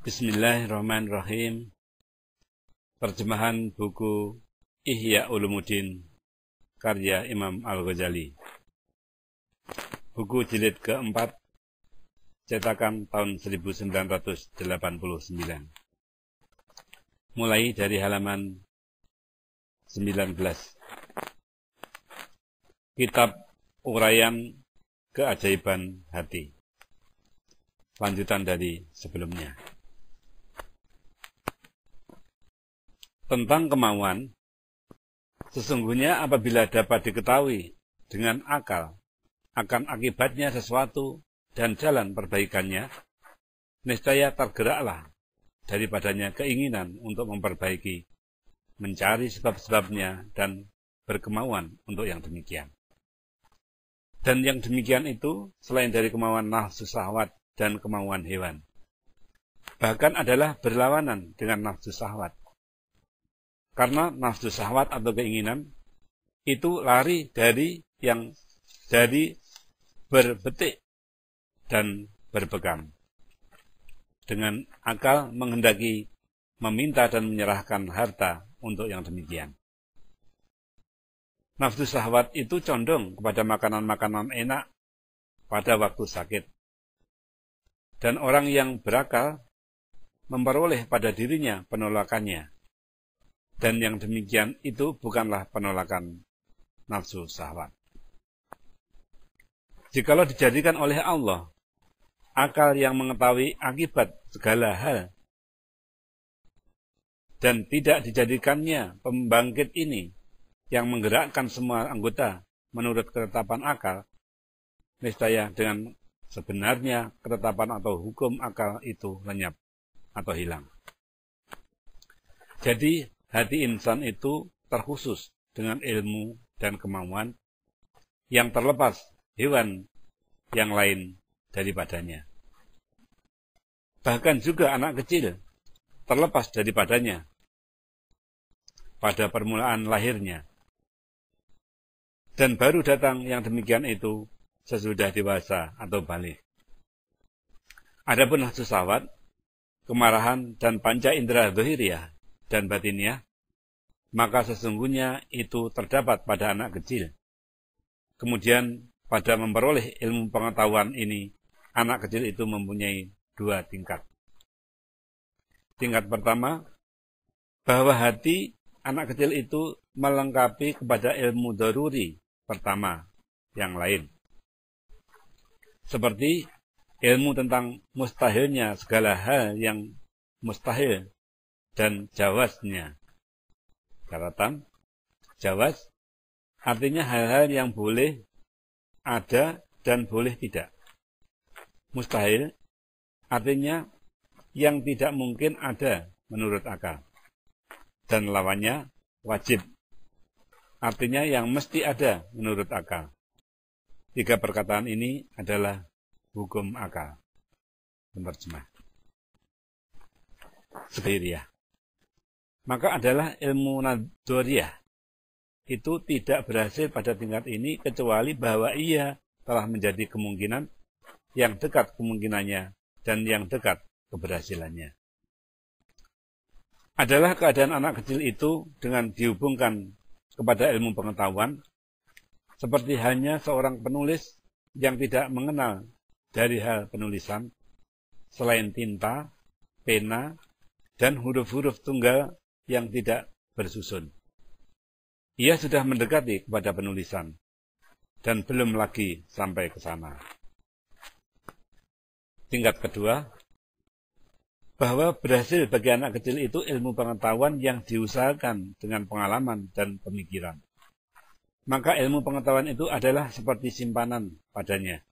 Bismillahirrahmanirrahim. Terjemahan buku Ihya Ulumuddin karya Imam Al-Ghazali. Buku jilid keempat, cetakan tahun 1989. Mulai dari halaman 19. Kitab Uraian Keajaiban Hati. Lanjutan dari sebelumnya. Tentang kemauan, sesungguhnya apabila dapat diketahui dengan akal akan akibatnya sesuatu dan jalan perbaikannya, niscaya tergeraklah daripadanya keinginan untuk memperbaiki, mencari sebab-sebabnya dan berkemauan untuk yang demikian. Dan yang demikian itu selain dari kemauan nafsu syahwat dan kemauan hewan, bahkan adalah berlawanan dengan nafsu syahwat. Karena nafsu syahwat atau keinginan itu lari dari berbetik dan berpegang. Dengan akal menghendaki meminta dan menyerahkan harta untuk yang demikian. Nafsu syahwat itu condong kepada makanan-makanan enak pada waktu sakit. Dan orang yang berakal memperoleh pada dirinya penolakannya. Dan yang demikian itu bukanlah penolakan nafsu syahwat. Jikalau dijadikan oleh Allah akal yang mengetahui akibat segala hal dan tidak dijadikannya pembangkit ini yang menggerakkan semua anggota menurut ketetapan akal, niscaya dengan sebenarnya ketetapan atau hukum akal itu lenyap atau hilang. Jadi hati insan itu terkhusus dengan ilmu dan kemauan yang terlepas hewan yang lain daripadanya. Bahkan juga anak kecil terlepas daripadanya pada permulaan lahirnya. Dan baru datang yang demikian itu sesudah dewasa atau balik. Adapun nafsu syahwat, kemarahan dan panca indera dzahiriyah dan batinnya, maka sesungguhnya itu terdapat pada anak kecil. Kemudian pada memperoleh ilmu pengetahuan ini, anak kecil itu mempunyai dua tingkat. Tingkat pertama, bahwa hati anak kecil itu melengkapi kepada ilmu daruri pertama yang lain. Seperti ilmu tentang mustahilnya segala hal yang mustahil dan jawaznya. Catatan, jawaz artinya hal-hal yang boleh ada dan boleh tidak. Mustahil artinya yang tidak mungkin ada menurut akal. Dan lawannya wajib artinya yang mesti ada menurut akal. Tiga perkataan ini adalah hukum akal. Penerjemah. Sebairiyah. Maka adalah ilmu nadoriyah itu tidak berhasil pada tingkat ini kecuali bahwa ia telah menjadi kemungkinan yang dekat kemungkinannya dan yang dekat keberhasilannya. Adalah keadaan anak kecil itu dengan dihubungkan kepada ilmu pengetahuan seperti hanya seorang penulis yang tidak mengenal dari hal penulisan selain tinta, pena, dan huruf-huruf tunggal yang tidak bersusun. Ia sudah mendekati kepada penulisan dan belum lagi sampai ke sana. Tingkat kedua, bahwa berhasil bagi anak kecil itu ilmu pengetahuan yang diusahakan dengan pengalaman dan pemikiran. Maka ilmu pengetahuan itu adalah seperti simpanan padanya.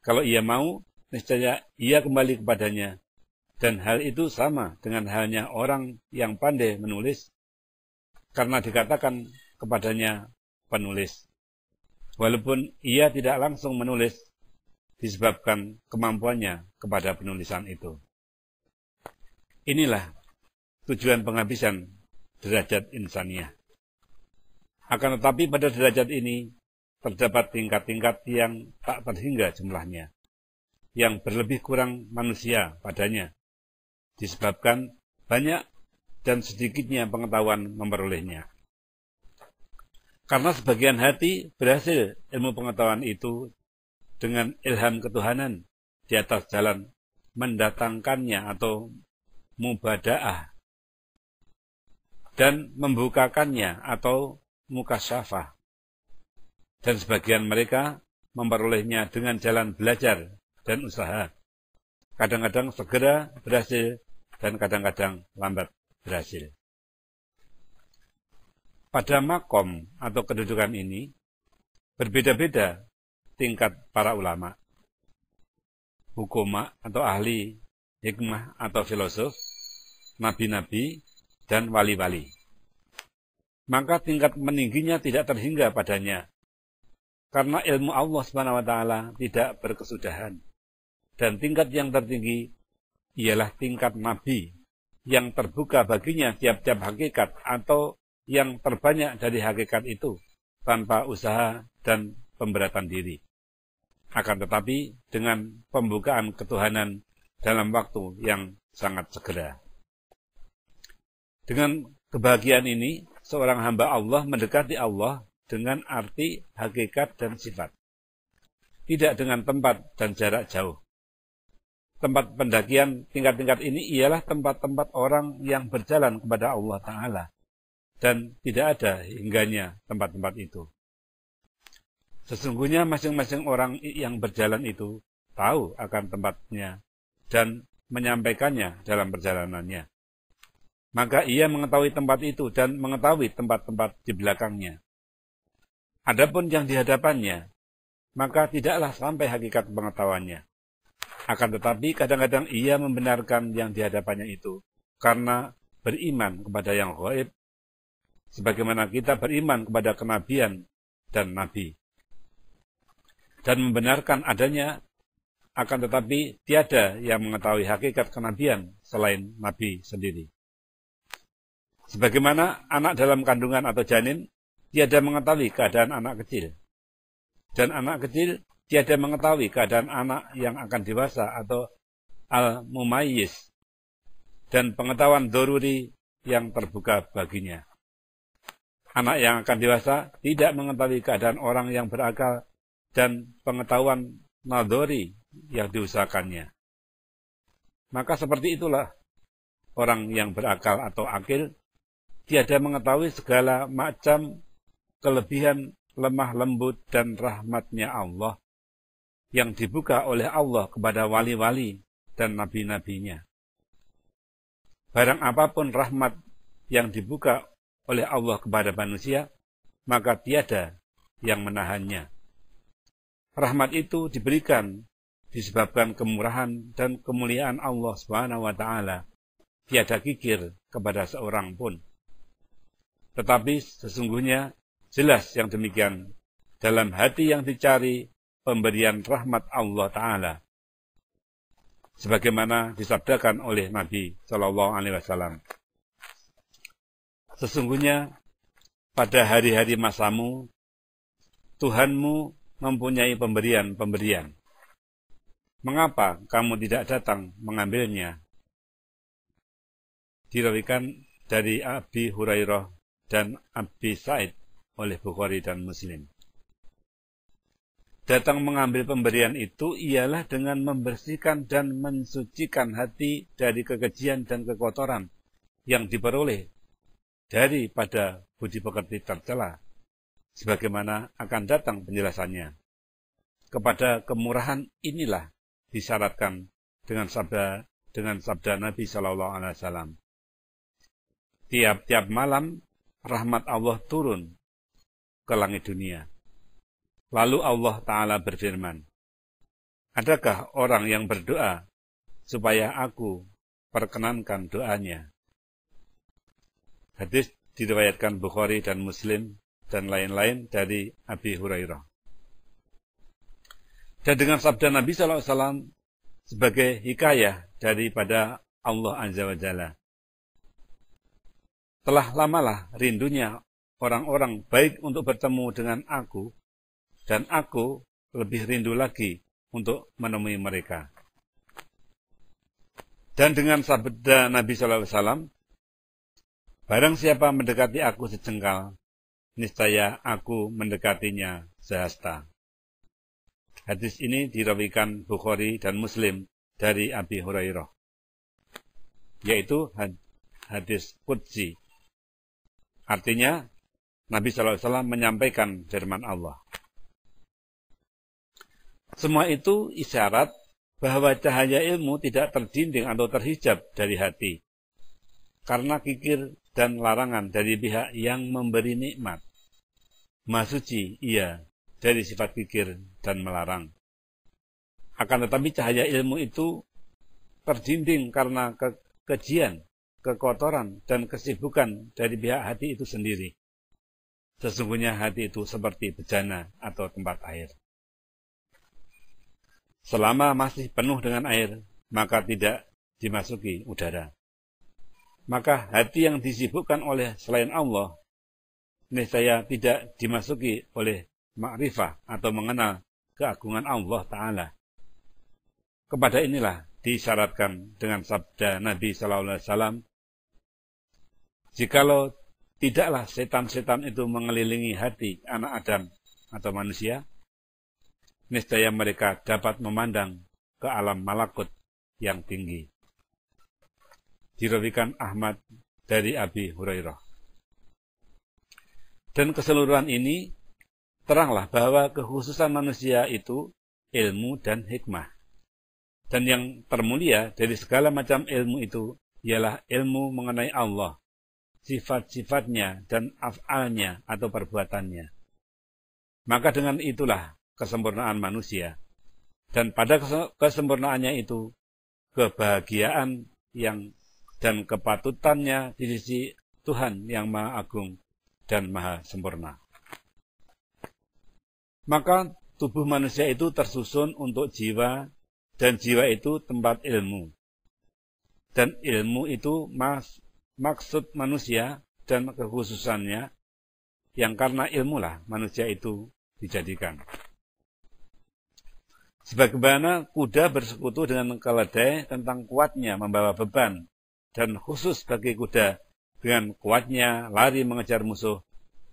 Kalau ia mau, niscaya ia kembali kepadanya. Dan hal itu sama dengan halnya orang yang pandai menulis, karena dikatakan kepadanya penulis. Walaupun ia tidak langsung menulis, disebabkan kemampuannya kepada penulisan itu. Inilah tujuan penghabisan derajat insaniah. Akan tetapi pada derajat ini, terdapat tingkat-tingkat yang tak terhingga jumlahnya, yang berlebih kurang manusia padanya, disebabkan banyak dan sedikitnya pengetahuan memperolehnya. Karena sebagian hati berhasil ilmu pengetahuan itu dengan ilham ketuhanan di atas jalan mendatangkannya atau mubada'ah dan membukakannya atau mukasyafah. Dan sebagian mereka memperolehnya dengan jalan belajar dan usaha. Kadang-kadang segera berhasil dan kadang-kadang lambat berhasil. Pada makom atau kedudukan ini, berbeda-beda tingkat para ulama, hukuma atau ahli, hikmah atau filosof, nabi-nabi, dan wali-wali. Maka tingkat meningginya tidak terhingga padanya, karena ilmu Allah SWT tidak berkesudahan. Dan tingkat yang tertinggi ialah tingkat nabi, yang terbuka baginya tiap-tiap hakikat atau yang terbanyak dari hakikat itu tanpa usaha dan pemberatan diri. Akan tetapi dengan pembukaan ketuhanan dalam waktu yang sangat segera. Dengan kebahagiaan ini, seorang hamba Allah mendekati Allah dengan arti hakikat dan sifat. Tidak dengan tempat dan jarak jauh. Tempat pendakian tingkat-tingkat ini ialah tempat-tempat orang yang berjalan kepada Allah Ta'ala. Dan tidak ada hingganya tempat-tempat itu. Sesungguhnya masing-masing orang yang berjalan itu tahu akan tempatnya dan menyampaikannya dalam perjalanannya. Maka ia mengetahui tempat itu dan mengetahui tempat-tempat di belakangnya. Adapun yang di hadapannya, maka tidaklah sampai hakikat pengetahuannya. Akan tetapi kadang-kadang ia membenarkan yang di hadapannya itu karena beriman kepada yang gaib, sebagaimana kita beriman kepada kenabian dan nabi. Dan membenarkan adanya, akan tetapi tiada yang mengetahui hakikat kenabian selain nabi sendiri. Sebagaimana anak dalam kandungan atau janin, tiada mengetahui keadaan anak kecil. Dan anak kecil tiada mengetahui keadaan anak yang akan dewasa atau al-mumayyiz. Dan pengetahuan doruri yang terbuka baginya. Anak yang akan dewasa tidak mengetahui keadaan orang yang berakal dan pengetahuan nadori yang diusahakannya. Maka seperti itulah orang yang berakal atau akil tiada mengetahui segala macam kelebihan lemah lembut dan rahmatnya Allah yang dibuka oleh Allah kepada wali-wali dan nabi-nabinya. Barang apapun rahmat yang dibuka oleh Allah kepada manusia, maka tiada yang menahannya. Rahmat itu diberikan disebabkan kemurahan dan kemuliaan Allah SWT. Tiada kikir kepada seorang pun. Tetapi sesungguhnya jelas yang demikian dalam hati yang dicari pemberian rahmat Allah Ta'ala. Sebagaimana disabdakan oleh Nabi SAW. Sesungguhnya pada hari-hari masamu, Tuhanmu mempunyai pemberian-pemberian. Mengapa kamu tidak datang mengambilnya? Dirawikan dari Abi Hurairah dan Abi Sa'id oleh Bukhari dan Muslim. Datang mengambil pemberian itu ialah dengan membersihkan dan mensucikan hati dari kekejian dan kekotoran yang diperoleh daripada budi pekerti tercela, sebagaimana akan datang penjelasannya. Kepada kemurahan inilah disyaratkan dengan sabda Nabi SAW. Tiap-tiap malam rahmat Allah turun ke langit dunia. Lalu Allah Ta'ala berfirman, adakah orang yang berdoa supaya aku perkenankan doanya? Hadis diriwayatkan Bukhari dan Muslim dan lain-lain dari Abi Hurairah. Dan dengan sabda Nabi SAW sebagai hikayah daripada Allah Azza wa Jalla. Telah lamalah rindunya orang-orang baik untuk bertemu dengan aku, dan aku lebih rindu lagi untuk menemui mereka. Dan dengan sabda Nabi sallallahu alaihi wasallam, barang siapa mendekati aku sejengkal, niscaya aku mendekatinya sehasta. Hadis ini dirawikan Bukhari dan Muslim dari Abi Hurairah, yaitu hadis qudsi. Artinya, Nabi sallallahu alaihi wasallam menyampaikan firman Allah. Semua itu isyarat bahwa cahaya ilmu tidak terdinding atau terhijab dari hati, karena kikir dan larangan dari pihak yang memberi nikmat. Maha suci ia dari sifat kikir dan melarang. Akan tetapi cahaya ilmu itu terdinding karena kekejian, kekotoran, dan kesibukan dari pihak hati itu sendiri. Sesungguhnya hati itu seperti bejana atau tempat air. Selama masih penuh dengan air, maka tidak dimasuki udara. Maka hati yang disibukkan oleh selain Allah, niscaya tidak dimasuki oleh ma'rifah atau mengenal keagungan Allah Ta'ala. Kepada inilah disyaratkan dengan sabda Nabi sallallahu alaihi wasallam, jikalau tidaklah setan-setan itu mengelilingi hati anak Adam atau manusia, niscaya mereka dapat memandang ke alam malakut yang tinggi. Dirawikan Ahmad dari Abi Hurairah. Dan keseluruhan ini teranglah bahwa kekhususan manusia itu ilmu dan hikmah. Dan yang termulia dari segala macam ilmu itu ialah ilmu mengenai Allah, sifat-sifatnya dan af'alnya atau perbuatannya. Maka dengan itulah kesempurnaan manusia. Dan pada kesempurnaannya itu, kebahagiaan dan kepatutannya di sisi Tuhan yang Maha Agung dan Maha Sempurna. Maka tubuh manusia itu tersusun untuk jiwa, dan jiwa itu tempat ilmu. Dan ilmu itu maksud manusia dan kekhususannya, yang karena ilmulah manusia itu dijadikan. Sebagaimana kuda bersekutu dengan keledai tentang kuatnya membawa beban, dan khusus bagi kuda dengan kuatnya lari mengejar musuh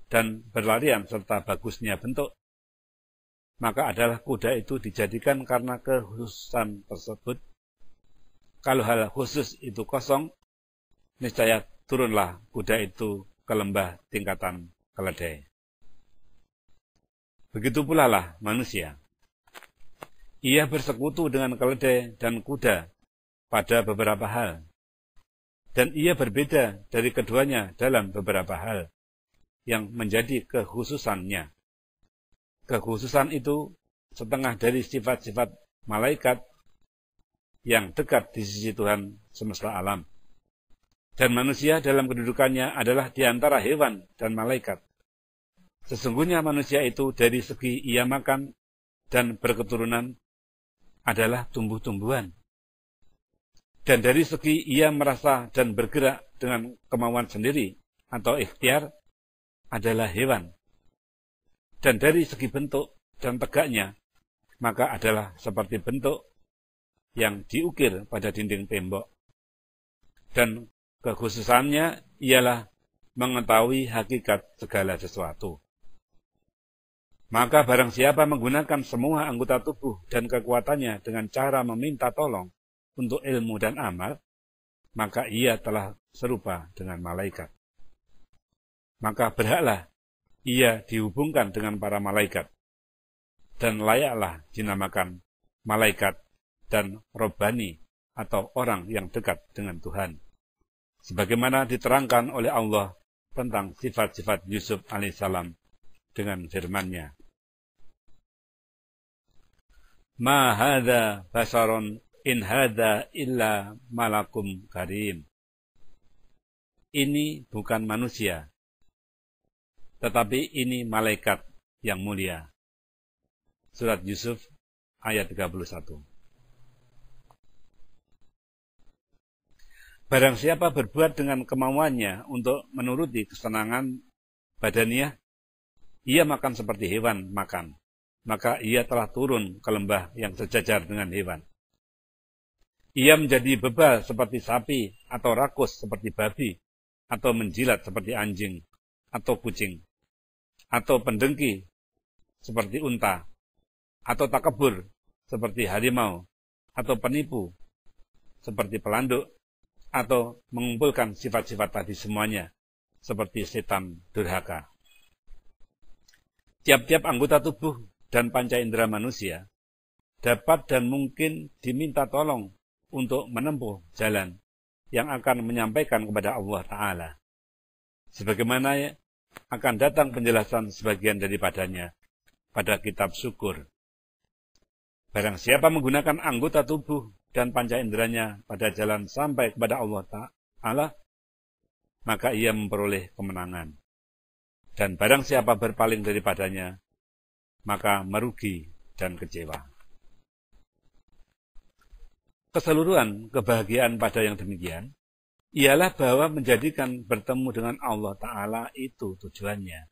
dan berlarian serta bagusnya bentuk, maka adalah kuda itu dijadikan karena kekhususan tersebut. Kalau hal khusus itu kosong, niscaya turunlah kuda itu ke lembah tingkatan keledai. Begitu pula lah manusia. Ia bersekutu dengan keledai dan kuda pada beberapa hal. Dan ia berbeda dari keduanya dalam beberapa hal yang menjadi kekhususannya. Kekhususan itu setengah dari sifat-sifat malaikat yang dekat di sisi Tuhan semesta alam. Dan manusia dalam kedudukannya adalah di antara hewan dan malaikat. Sesungguhnya manusia itu dari segi ia makan dan berketurunan adalah tumbuh-tumbuhan. Dan dari segi ia merasa dan bergerak dengan kemauan sendiri atau ikhtiar adalah hewan. Dan dari segi bentuk dan tegaknya, maka adalah seperti bentuk yang diukir pada dinding tembok. Dan kekhususannya ialah mengetahui hakikat segala sesuatu. Maka barang siapa menggunakan semua anggota tubuh dan kekuatannya dengan cara meminta tolong untuk ilmu dan amal, maka ia telah serupa dengan malaikat. Maka berhaklah ia dihubungkan dengan para malaikat, dan layaklah dinamakan malaikat dan robbani atau orang yang dekat dengan Tuhan. Sebagaimana diterangkan oleh Allah tentang sifat-sifat Yusuf alaihissalam dengan firman-Nya, Ma hadza basarun in hadza illa malakum karim. Ini bukan manusia, tetapi ini malaikat yang mulia. Surat Yusuf ayat 31. Barang siapa berbuat dengan kemauannya untuk menuruti kesenangan badaniah, ia makan seperti hewan makan. Maka ia telah turun ke lembah yang sejajar dengan hewan. Ia menjadi bebal seperti sapi, atau rakus seperti babi, atau menjilat seperti anjing, atau kucing, atau pendengki seperti unta, atau takabur seperti harimau, atau penipu seperti pelanduk, atau mengumpulkan sifat-sifat tadi semuanya, seperti setan durhaka. Tiap-tiap anggota tubuh dan panca indera manusia dapat dan mungkin diminta tolong untuk menempuh jalan yang akan menyampaikan kepada Allah Ta'ala. Sebagaimana akan datang penjelasan sebagian daripadanya pada kitab syukur. Barang siapa menggunakan anggota tubuh dan panca inderanya pada jalan sampai kepada Allah Ta'ala, maka ia memperoleh kemenangan. Dan barang siapa berpaling daripadanya, maka merugi dan kecewa. Keseluruhan kebahagiaan pada yang demikian ialah bahwa menjadikan bertemu dengan Allah Ta'ala itu tujuannya.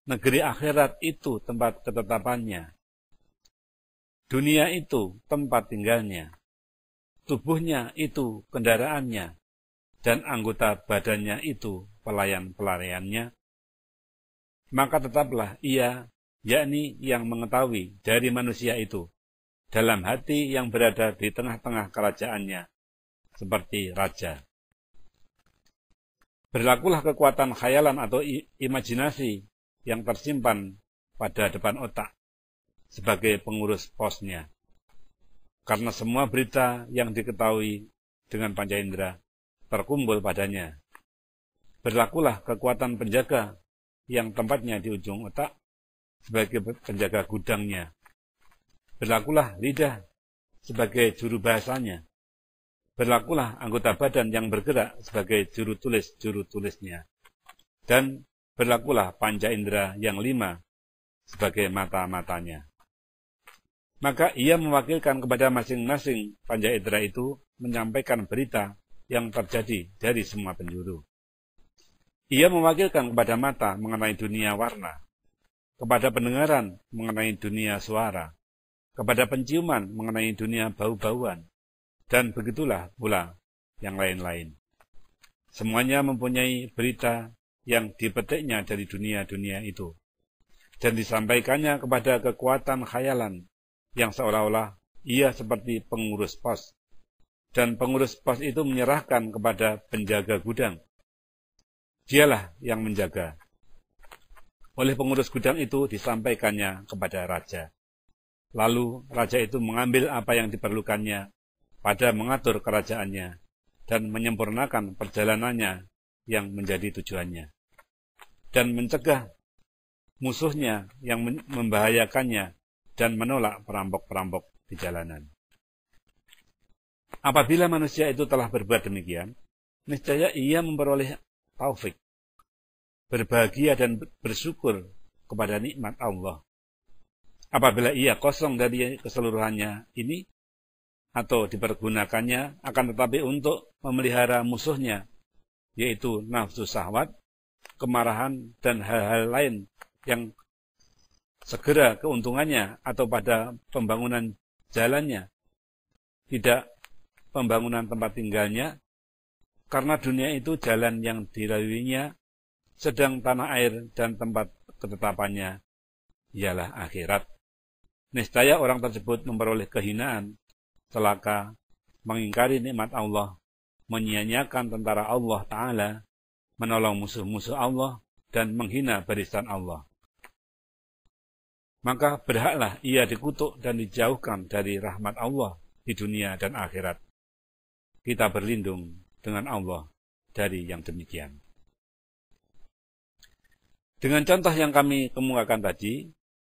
Negeri akhirat itu tempat ketetapannya. Dunia itu tempat tinggalnya. Tubuhnya itu kendaraannya. Dan anggota badannya itu pelayan-pelariannya. Maka tetaplah ia, yakni yang mengetahui dari manusia itu, dalam hati yang berada di tengah-tengah kerajaannya, seperti raja. Berlakulah kekuatan khayalan atau imajinasi yang tersimpan pada depan otak sebagai pengurus posnya. Karena semua berita yang diketahui dengan panca indera terkumpul padanya. Berlakulah kekuatan penjaga yang tempatnya di ujung otak sebagai penjaga gudangnya. Berlakulah lidah sebagai juru bahasanya. Berlakulah anggota badan yang bergerak sebagai juru tulisnya. Dan berlakulah panca indera yang 5 sebagai mata-matanya. Maka ia mewakilkan kepada masing-masing panca indera itu menyampaikan berita yang terjadi dari semua penjuru. Ia mewakilkan kepada mata mengenai dunia warna, kepada pendengaran mengenai dunia suara, kepada penciuman mengenai dunia bau-bauan, dan begitulah pula yang lain-lain. Semuanya mempunyai berita yang dipetiknya dari dunia-dunia itu, dan disampaikannya kepada kekuatan khayalan yang seolah-olah ia seperti pengurus pos, dan pengurus pos itu menyerahkan kepada penjaga gudang. Dialah yang menjaga. Oleh pengurus gudang itu disampaikannya kepada raja. Lalu raja itu mengambil apa yang diperlukannya pada mengatur kerajaannya dan menyempurnakan perjalanannya yang menjadi tujuannya. Dan mencegah musuhnya yang membahayakannya dan menolak perampok-perampok di jalanan. Apabila manusia itu telah berbuat demikian, niscaya ia memperoleh taufik, berbahagia dan bersyukur kepada nikmat Allah. Apabila ia kosong dari keseluruhannya ini, atau dipergunakannya akan tetapi untuk memelihara musuhnya, yaitu nafsu syahwat, kemarahan, dan hal-hal lain yang segera keuntungannya atau pada pembangunan jalannya, tidak pembangunan tempat tinggalnya, karena dunia itu jalan yang dilaluinya, sedang tanah air dan tempat ketetapannya ialah akhirat. Niscaya orang tersebut memperoleh kehinaan, celaka, mengingkari nikmat Allah, menyia-nyiakan tentara Allah Ta'ala, menolong musuh-musuh Allah, dan menghina barisan Allah. Maka berhaklah ia dikutuk dan dijauhkan dari rahmat Allah di dunia dan akhirat. Kita berlindung dengan Allah dari yang demikian. Dengan contoh yang kami kemukakan tadi,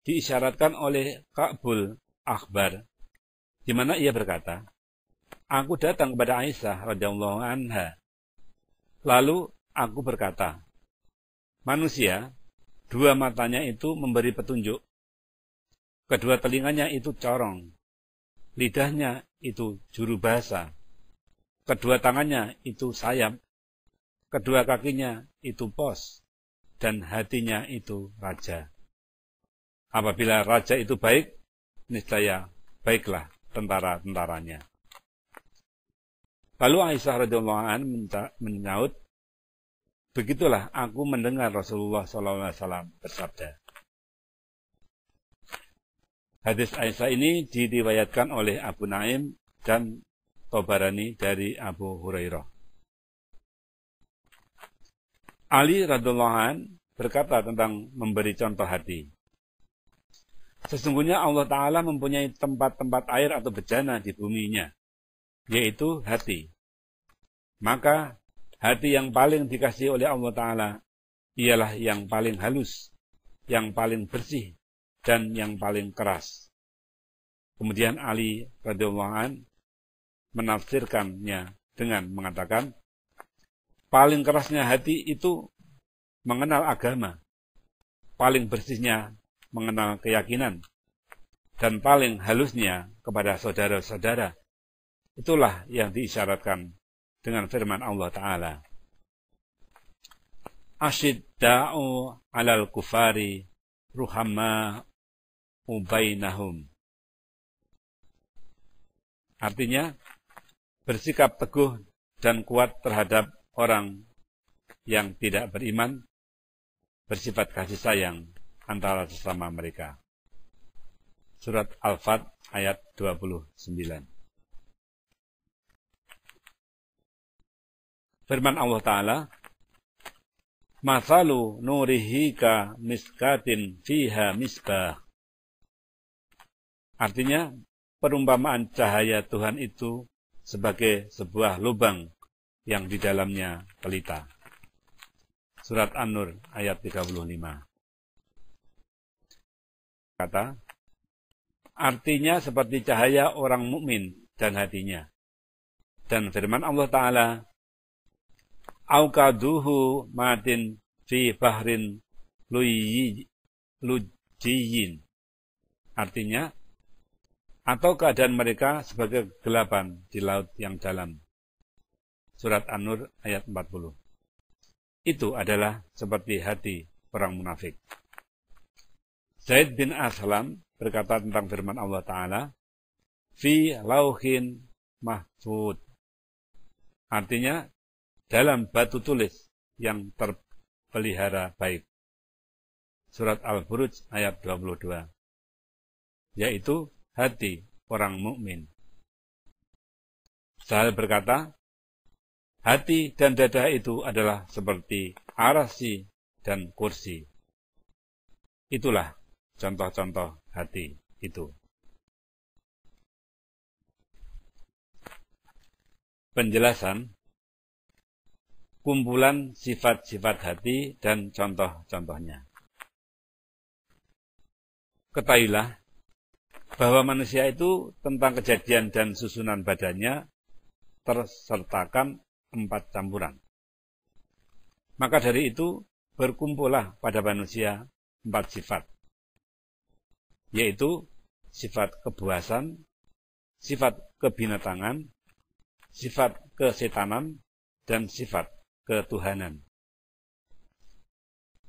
diisyaratkan oleh Ka'bul Akhbar, di mana ia berkata, aku datang kepada Aisyah radhiyallahu anha. Lalu aku berkata, manusia, dua matanya itu memberi petunjuk, kedua telinganya itu corong, lidahnya itu juru bahasa, kedua tangannya itu sayap, kedua kakinya itu pos, dan hatinya itu raja. Apabila raja itu baik, niscaya baiklah tentara-tentaranya. Lalu Aisyah radhiyallahu anha menyaut, begitulah aku mendengar Rasulullah SAW bersabda. Hadis Aisyah ini diriwayatkan oleh Abu Naim dan Tabarani dari Abu Hurairah. Ali radhiyallahu anhu berkata tentang memberi contoh hati. Sesungguhnya Allah Ta'ala mempunyai tempat-tempat air atau bejana di buminya, yaitu hati. Maka hati yang paling dikasihi oleh Allah Ta'ala ialah yang paling halus, yang paling bersih, dan yang paling keras. Kemudian Ali radhiyallahu anhu menafsirkannya dengan mengatakan, paling kerasnya hati itu mengenal agama, paling bersihnya mengenal keyakinan, dan paling halusnya kepada saudara-saudara. Itulah yang diisyaratkan dengan firman Allah Ta'ala. Asyidda'u alal kufari ruhamma'u bainahum. Artinya, bersikap teguh dan kuat terhadap orang yang tidak beriman, bersifat kasih sayang antara sesama mereka. Surat Al-Fat ayat 29. Firman Allah Ta'ala, Mathalu nurihi ka miskatin fiha misbah. Artinya, perumpamaan cahaya Tuhan itu sebagai sebuah lubang yang di dalamnya pelita. Surat An-Nur ayat 35. Kata, artinya seperti cahaya orang mukmin dan hatinya. Dan firman Allah Ta'ala, Aukaduhu matin fi bahrin lujiyin. Artinya, atau keadaan mereka sebagai kegelapan di laut yang dalam. Surat An-Nur ayat 40. Itu adalah seperti hati orang munafik. Zaid bin Aslam berkata tentang firman Allah Ta'ala, fi lauhin mahfud. Artinya, dalam batu tulis yang terpelihara baik. Surat Al-Buruj ayat 22. Yaitu hati orang mukmin. Sahal berkata, hati dan dada itu adalah seperti arasy dan kursi. Itulah contoh-contoh hati itu. Penjelasan kumpulan sifat-sifat hati dan contoh-contohnya. Ketahuilah bahwa manusia itu tentang kejadian dan susunan badannya tersertakan 4 campuran. Maka dari itu berkumpullah pada manusia 4 sifat, yaitu sifat kebuasan, sifat kebinatangan, sifat kesetanan, dan sifat ketuhanan.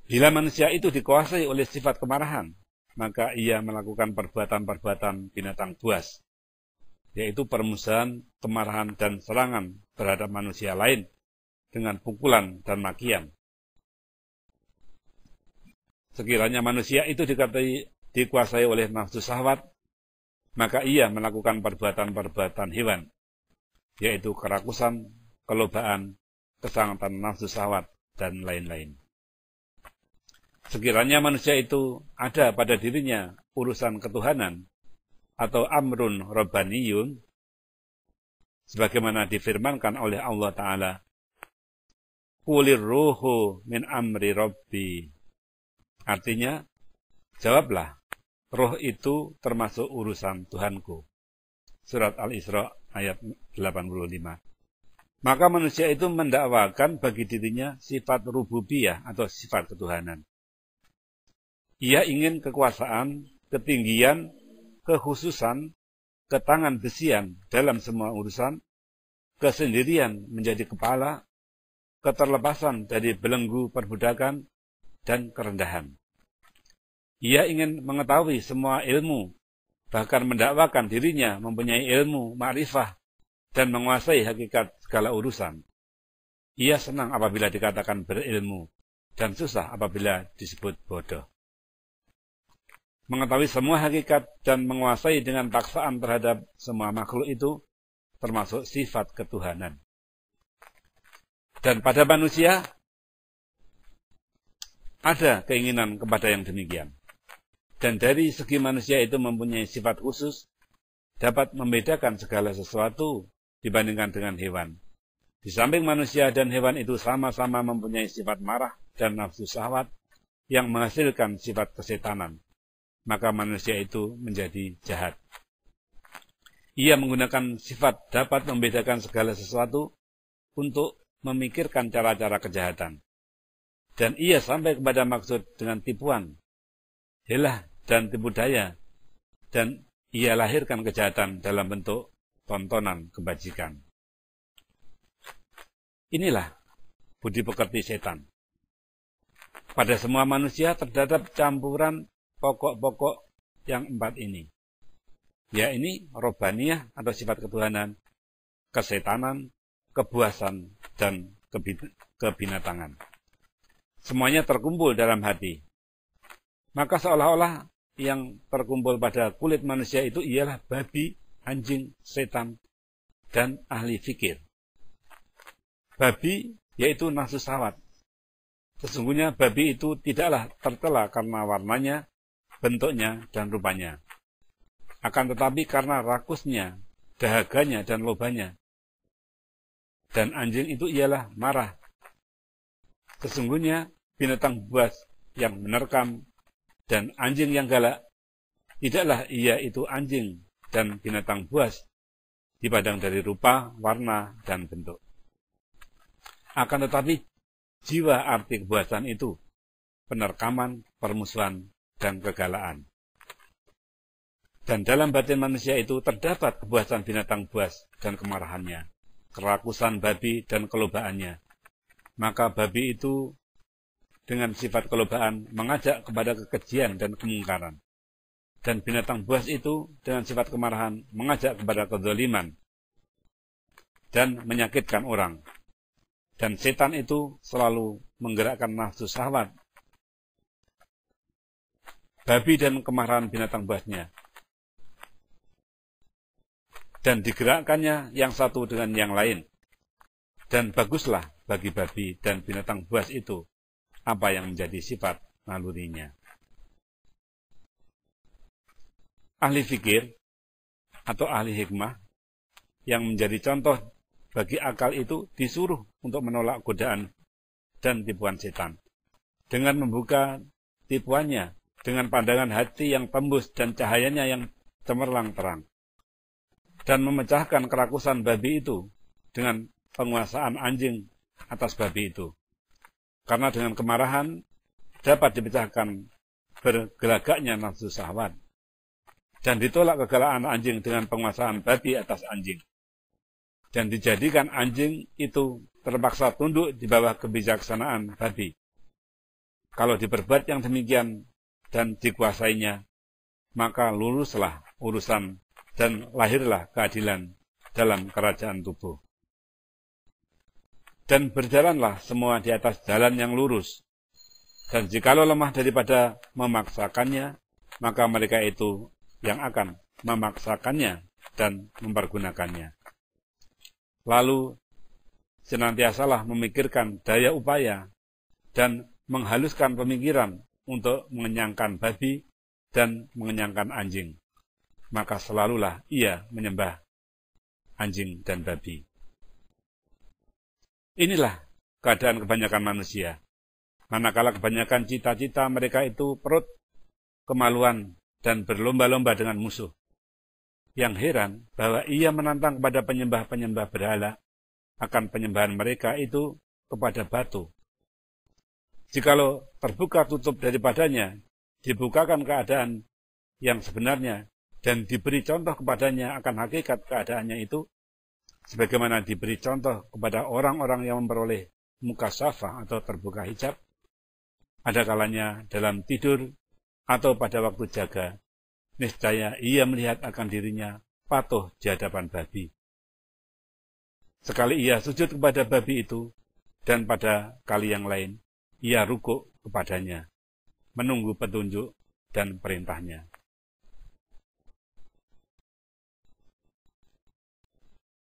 Bila manusia itu dikuasai oleh sifat kemarahan, maka ia melakukan perbuatan-perbuatan binatang buas, yaitu permusuhan, kemarahan, dan serangan terhadap manusia lain dengan pukulan dan makian. Sekiranya manusia itu dikuasai oleh nafsu syahwat, maka ia melakukan perbuatan-perbuatan hewan, yaitu kerakusan, kelobaan, kesangatan nafsu syahwat, dan lain-lain. Sekiranya manusia itu ada pada dirinya urusan ketuhanan atau amrun robbaniyun, sebagaimana difirmankan oleh Allah Ta'ala, Qulir ruhu min amri robbi. Artinya, jawablah, roh itu termasuk urusan Tuhanku. Surat Al-Isra ayat 85. Maka manusia itu mendakwakan bagi dirinya sifat rububiyah atau sifat ketuhanan. Ia ingin kekuasaan, ketinggian, kekhususan, ketangan besian dalam semua urusan, kesendirian menjadi kepala, keterlepasan dari belenggu perbudakan, dan kerendahan. Ia ingin mengetahui semua ilmu, bahkan mendakwakan dirinya mempunyai ilmu ma'rifah dan menguasai hakikat segala urusan. Ia senang apabila dikatakan berilmu, dan susah apabila disebut bodoh. Mengetahui semua hakikat dan menguasai dengan paksaan terhadap semua makhluk itu termasuk sifat ketuhanan. Dan pada manusia ada keinginan kepada yang demikian. Dan dari segi manusia itu mempunyai sifat khusus, dapat membedakan segala sesuatu dibandingkan dengan hewan. Di samping manusia dan hewan itu sama-sama mempunyai sifat marah dan nafsu syahwat yang menghasilkan sifat kesetanan, maka manusia itu menjadi jahat. Ia menggunakan sifat dapat membedakan segala sesuatu untuk memikirkan cara-cara kejahatan. Dan ia sampai kepada maksud dengan tipuan, helah dan tipu daya, dan ia lahirkan kejahatan dalam bentuk tontonan kebajikan. Inilah budi pekerti setan. Pada semua manusia terdapat campuran pokok-pokok yang 4 ini. Ya, ini robaniyah atau sifat ketuhanan, kesetanan, kebuasan, dan kebinatangan. Semuanya terkumpul dalam hati. Maka seolah-olah yang terkumpul pada kulit manusia itu ialah babi, anjing, setan, dan ahli fikir. Babi yaitu nafsu syahwat. Sesungguhnya babi itu tidaklah tercela karena warnanya, bentuknya, dan rupanya. Akan tetapi karena rakusnya, dahaganya, dan lobanya. Dan anjing itu ialah marah. Sesungguhnya binatang buas yang menerkam dan anjing yang galak, tidaklah ia itu anjing dan binatang buas dipandang dari rupa, warna, dan bentuk. Akan tetapi jiwa arti kebuasan itu penerkaman, permusuhan, dan kegalaan. Dan dalam batin manusia itu terdapat kebuasan binatang buas dan kemarahannya, kerakusan babi dan kelobaannya. Maka babi itu dengan sifat kelobaan mengajak kepada kekejian dan kemungkaran. Dan binatang buas itu dengan sifat kemarahan mengajak kepada kezaliman dan menyakitkan orang. Dan setan itu selalu menggerakkan nafsu syahwat babi dan kemarahan binatang buasnya. Dan digerakkannya yang satu dengan yang lain. Dan baguslah bagi babi dan binatang buas itu apa yang menjadi sifat nalurinya. Ahli fikir atau ahli hikmah yang menjadi contoh bagi akal itu disuruh untuk menolak godaan dan tipuan setan. Dengan membuka tipuannya dengan pandangan hati yang tembus dan cahayanya yang cemerlang terang. Dan memecahkan kerakusan babi itu dengan penguasaan anjing atas babi itu. Karena dengan kemarahan dapat dipecahkan bergelagaknya nafsu syahwat. Dan ditolak kegalakan anjing dengan penguasaan babi atas anjing. Dan dijadikan anjing itu terpaksa tunduk di bawah kebijaksanaan babi. Kalau diperbuat yang demikian dan dikuasainya, maka luluslah urusan dan lahirlah keadilan dalam kerajaan tubuh. Dan berjalanlah semua di atas jalan yang lurus. Dan jikalau lemah daripada memaksakannya, maka mereka itu yang akan memaksakannya dan mempergunakannya. Lalu senantiasalah memikirkan daya upaya dan menghaluskan pemikiran untuk mengenyangkan babi dan mengenyangkan anjing. Maka selalulah ia menyembah anjing dan babi. Inilah keadaan kebanyakan manusia. Manakala kebanyakan cita-cita mereka itu perut, kemaluan, dan berlomba-lomba dengan musuh. Yang heran bahwa ia menantang kepada penyembah-penyembah berhala akan penyembahan mereka itu kepada batu. Jikalau terbuka tutup daripadanya, dibukakan keadaan yang sebenarnya, dan diberi contoh kepadanya akan hakikat keadaannya itu, sebagaimana diberi contoh kepada orang-orang yang memperoleh mukasyafah atau terbuka hijab, ada kalanya dalam tidur atau pada waktu jaga, niscaya ia melihat akan dirinya patuh di hadapan babi. Sekali ia sujud kepada babi itu, dan pada kali yang lain, ia rukuk kepadanya, menunggu petunjuk dan perintahnya.